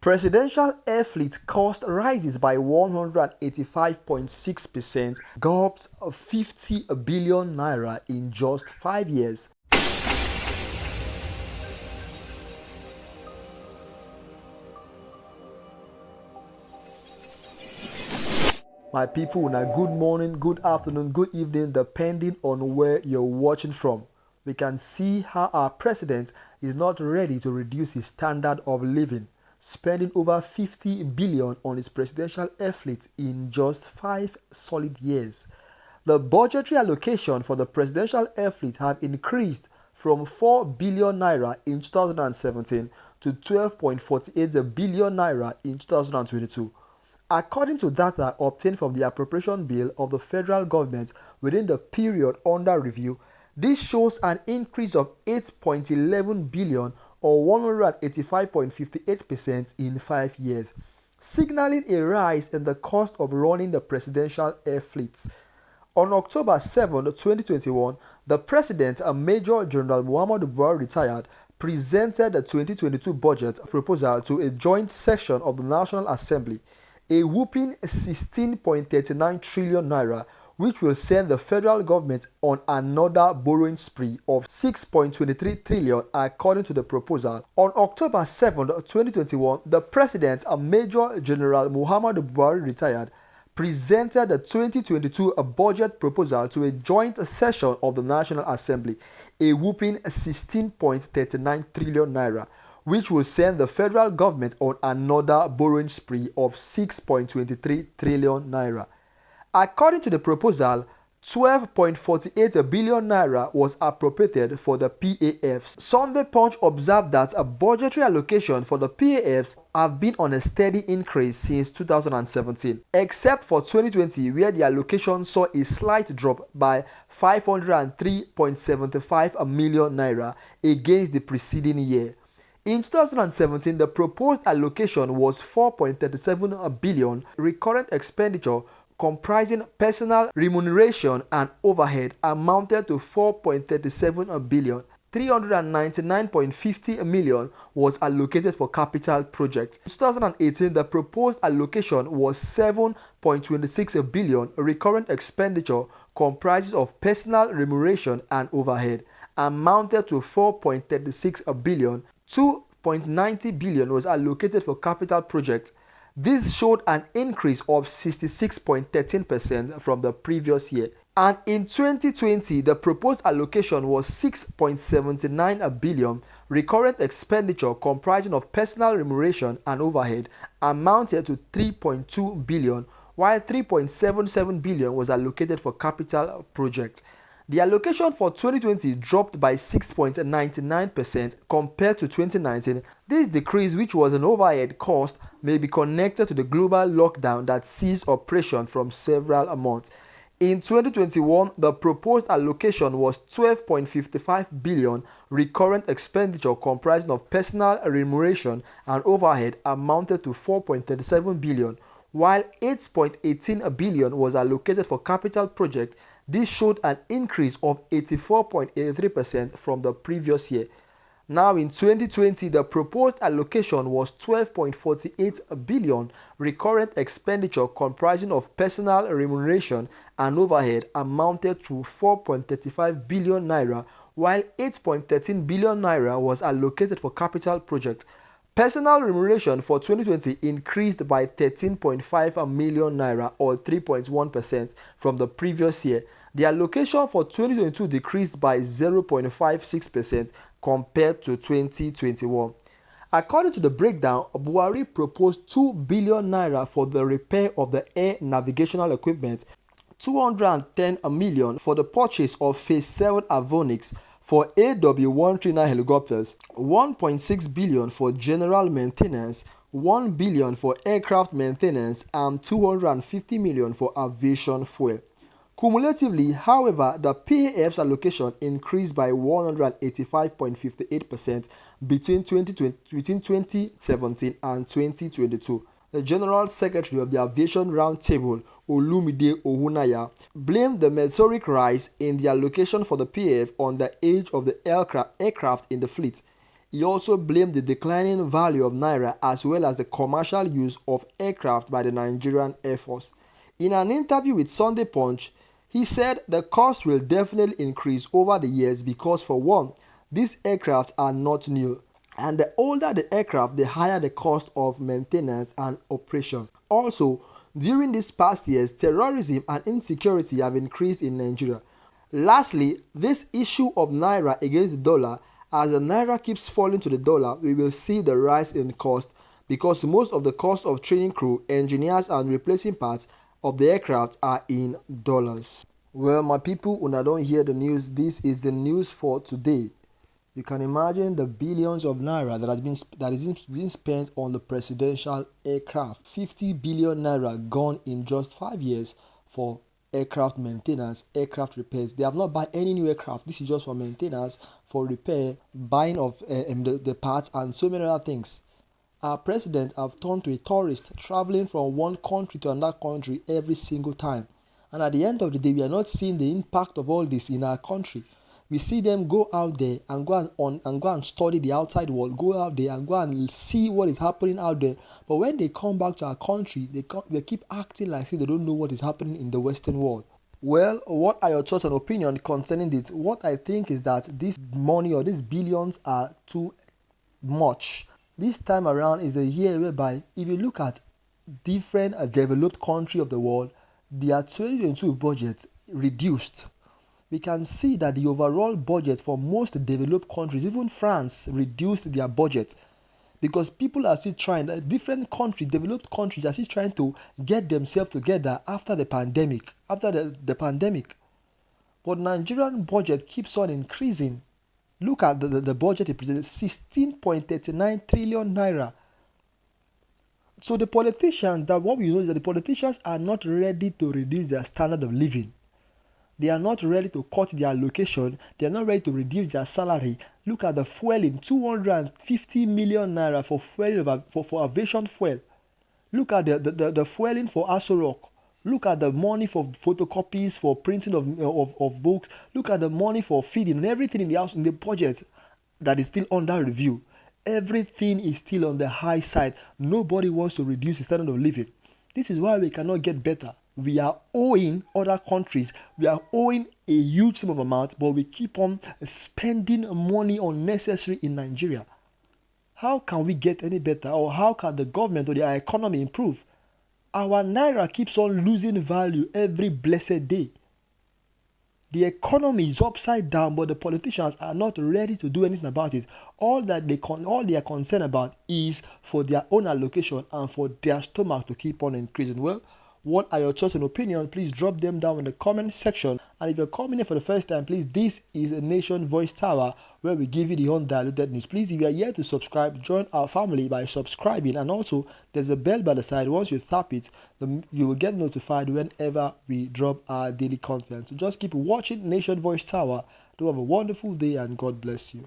Presidential air fleet cost rises by 185.6%, gobs 50 billion naira in just 5 years. My people, now good morning, good afternoon, good evening, depending on where you're watching from. We can see how our president is not ready to reduce his standard of living, spending over 50 billion on his presidential air fleet in just 5 solid years. The budgetary allocation for the presidential air fleet have increased from 4 billion naira in 2017 to 12.48 billion naira in 2022. According to data obtained from the appropriation bill of the federal government within the period under review, this shows an increase of 8.11 billion or 185.58% in 5 years, signaling a rise in the cost of running the presidential air fleet. On October 7, 2021, the President and Major General Muhammadu Buhari retired presented the 2022 budget proposal to a joint session of the National Assembly, a whopping 16.39 trillion naira, which will send the federal government on another borrowing spree of 6.23 trillion according to the proposal. On October 7, 2021, the President and Major General Muhammadu Buhari retired presented the 2022 budget proposal to a joint session of the National Assembly, a whopping 16.39 trillion naira, which will send the federal government on another borrowing spree of 6.23 trillion naira. According to the proposal, 12.48 billion naira was appropriated for the PAFs. Sunday Punch observed that a budgetary allocation for the PAFs have been on a steady increase since 2017, except for 2020 where the allocation saw a slight drop by 503.75 million naira against the preceding year. In 2017, the proposed allocation was 4.37 billion. Recurrent expenditure comprising personal remuneration and overhead amounted to 4.37 billion. 399.50 million was allocated for capital projects. In 2018, the proposed allocation was 7.26 billion. Recurrent expenditure comprises of personal remuneration and overhead amounted to 4.36 billion. 2.90 billion was allocated for capital projects. This showed an increase of 66.13% from the previous year. And in 2020, the proposed allocation was 6.79 billion. Recurrent expenditure comprising of personal remuneration and overhead amounted to 3.2 billion, while 3.77 billion was allocated for capital projects. The allocation for 2020 dropped by 6.99% compared to 2019. This decrease, which was an overhead cost, may be connected to the global lockdown that ceased operation from several months. In 2021, the proposed allocation was 12.55 billion. Recurrent expenditure comprising of personal remuneration and overhead amounted to 4.37 billion, while 8.18 billion was allocated for capital projects. This showed an increase of 84.83% from the previous year. Now in 2020, the proposed allocation was 12.48 billion. Recurrent expenditure comprising of personal remuneration and overhead amounted to 4.35 billion naira, while 8.13 billion naira was allocated for capital projects. Personal remuneration for 2020 increased by 13.5 million naira or 3.1% from the previous year. The allocation for 2022 decreased by 0.56% compared to 2021. According to the breakdown, Buhari proposed 2 billion naira for the repair of the air navigational equipment, 210 million for the purchase of Phase 7 avionics for AW139 helicopters, 1.6 billion for general maintenance, 1 billion for aircraft maintenance, and 250 million for aviation fuel. Cumulatively, however, the PAF's allocation increased by 185.58% between 2017 and 2022. The General Secretary of the Aviation Roundtable, Olumide Ohunaya, blamed the meteoric rise in the allocation for the PAF on the age of the aircraft in the fleet. He also blamed the declining value of naira as well as the commercial use of aircraft by the Nigerian Air Force. In an interview with Sunday Punch, he said the cost will definitely increase over the years because, for one, these aircraft are not new, and the older the aircraft, the higher the cost of maintenance and operation. Also, during these past years, terrorism and insecurity have increased in Nigeria. Lastly, this issue of naira against the dollar, as the naira keeps falling to the dollar, we will see the rise in cost because most of the cost of training crew, engineers and replacing parts of the aircraft are in dollars. Well, my people, when I don't hear the news, this is the news for today. You can imagine the billions of naira that is being spent on the presidential aircraft. 50 billion naira gone in just 5 years for aircraft maintenance, aircraft repairs. They have not bought any new aircraft. This is just for maintenance, for repair, buying of the parts and so many other things. Our president have turned to a tourist traveling from one country to another country every single time. And at the end of the day, we are not seeing the impact of all this in our country. We see them go out there and go and study the outside world, go out there and go and see what is happening out there. But when they come back to our country, they keep acting like they don't know what is happening in the Western world. Well, what are your thoughts and opinion concerning this? What I think is that this money or these billions are too much. This time around is a year whereby if you look at different developed countries of the world, their 2022 budget reduced. We can see that the overall budget for most developed countries, even France, reduced their budget because people are still trying, different countries, developed countries are still trying to get themselves together after the pandemic, But Nigerian budget keeps on increasing. Look at the budget it presents, 16.39 trillion naira. So the politicians, what we know is that the politicians are not ready to reduce their standard of living. They are not ready to cut their allocation. They are not ready to reduce their salary. Look at the fueling, 250 million naira for fueling for aviation fuel. Look at the fueling for Aso Rock. Look at the money for photocopies, for printing of books. Look at the money for feeding and everything in the house, in the budget that is still under review. Everything is still on the high side. Nobody wants to reduce the standard of living. This is why we cannot get better. We are owing other countries. We are owing a huge sum of amount, but we keep on spending money unnecessary in Nigeria. How can we get any better, or how can the government or our economy improve? Our naira keeps on losing value every blessed day. The economy is upside down, but the politicians are not ready to do anything about it. All they are concerned about is for their own allocation and for their stomach to keep on increasing. Well, what are your thoughts and opinions? Please drop them down in the comment section. And if you're coming in for the first time, please, this is a Nation Voice Tower where we give you the undiluted news. Please, if you are here to subscribe, join our family by subscribing. And also, there's a bell by the side. Once you tap it, you will get notified whenever we drop our daily content. So just keep watching Nation Voice Tower. Do have a wonderful day and God bless you.